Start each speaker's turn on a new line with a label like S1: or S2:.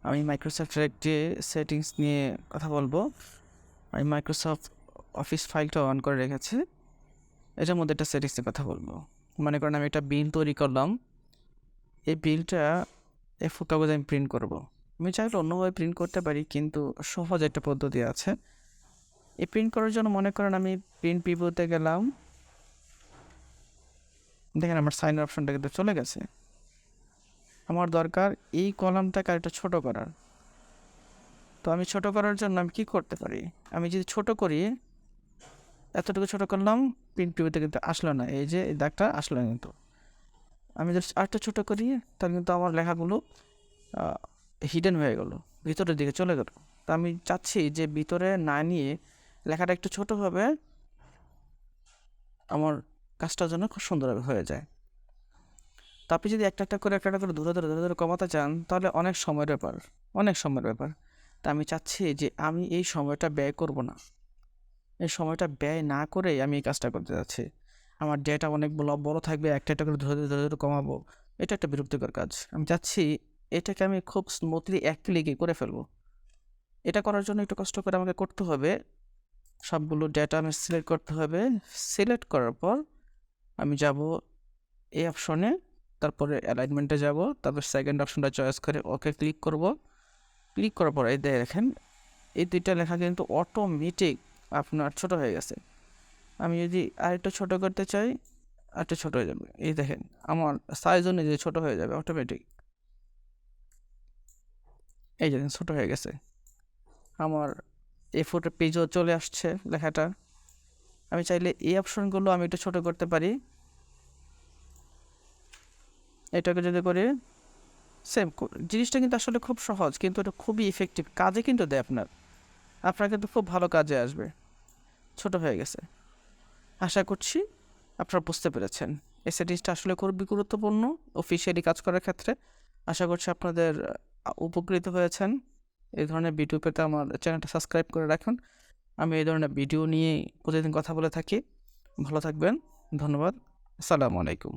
S1: আমি মাইক্রোসফটের একটি সেটিংস নিয়ে কথা বলবো। আমি মাইক্রোসফট অফিস ফাইলটা অন করে রেখেছি, এটার মধ্যে একটা সেটিংসের কথা বলবো। মনে করেন আমি একটা বিল তৈরি করলাম, এই বিলটা এ4 কাগজে আমি প্রিন্ট করব। আমি চাইলে অন্যভাবে প্রিন্ট করতে পারি, কিন্তু সহজ একটা পদ্ধতি আছে। এই প্রিন্ট করার জন্য মনে করেন আমি প্রিন্ট প্রিভিউতে গেলাম, দেখেন আমার সাইনের অপশনটা কিন্তু চলে গেছে। আমার দরকার এই কলামটাকে আরেকটা ছোট করার। তো আমি ছোট করার জন্য আমি কি করতে পারি? আমি যদি ছোট করি, এতটুকু ছোট করলাম, প্রিন্ট প্রিভিউতে কিন্তু আসলো না, এই যে এই দাগটা আসলো না। কিন্তু আমি যদি আরেকটা ছোট করি, তাহলে কিন্তু আমার লেখাগুলো হিডেন হয়ে গেল, ভিতরের দিকে চলে গেল। তো আমি চাচ্ছি যে ভিতরে না নিয়ে লেখাটা একটু ছোট হবে, আমার কাজটা যেন খুব সুন্দরভাবে হয়ে যায়। তো আপনি যদি একটা করে ধরে ধরে কমাতে চান, তাহলে অনেক সময়ের ব্যাপার। তা আমি চাচ্ছি যে আমি এই সময়টা ব্যয় করব না, এই সময়টা ব্যয় না করেই আমি এই কাজটা করতে যাচ্ছি। আমার ডেটা অনেক বড় থাকবে, একটা করে ধরে কমাবো, এটা একটা বিরক্তিকর কাজ। আমি চাচ্ছি এটাকে আমি খুব স্মুথলি এক ক্লিকে করে ফেলবো। এটা করার জন্য একটু কষ্ট করে আমাকে করতে হবে, সবগুলো ডেটা আমি সিলেক্ট করতে হবে। সিলেক্ট করার পর আমি যাব এই অপশনে, তারপরে অ্যালাইনমেন্টে যাব, তারপর সেকেন্ড অপশনটা চয়েস করে ওকে ক্লিক করব। ক্লিক করার পর এই দেখেন এই দুইটা লেখা কিন্তু অটোমেটিক আপনার ছোট হয়ে গেছে। আমি যদি আরেকটু ছোট করতে চাই, আরেকটু ছোট হয়ে যাবে। এই দেখেন আমার সাইজ অনুযায়ী ছোট হয়ে যাবে অটোমেটিক। এই যে ছোট হয়ে গেছে, আমার A4 পেজও চলে আসছে লেখাটা। আমি চাইলে এই অপশনগুলো আমি একটু ছোট করতে পারি। এটাকে যদি করি, সেম জিনিসটা কিন্তু আসলে খুব সহজ, কিন্তু এটা খুবই ইফেক্টিভ কাজে কিন্তু দেয় আপনার কিন্তু খুব ভালো কাজে আসবে। ছোট হয়ে গেছে, আশা করছি আপনারা বুঝতে পেরেছেন। এই সেটিংসটা আসলে খুবই গুরুত্বপূর্ণ অফিসিয়ালি কাজ করার ক্ষেত্রে। আশা করছি আপনাদের উপকৃত হয়েছেন। এই ধরনের ভিডিও পেতে আমার চ্যানেলটা সাবস্ক্রাইব করে রাখুন। আমি এই ধরনের ভিডিও নিয়ে প্রতিদিন কথা বলে থাকি। ভালো থাকবেন, ধন্যবাদ, আসসালামু আলাইকুম।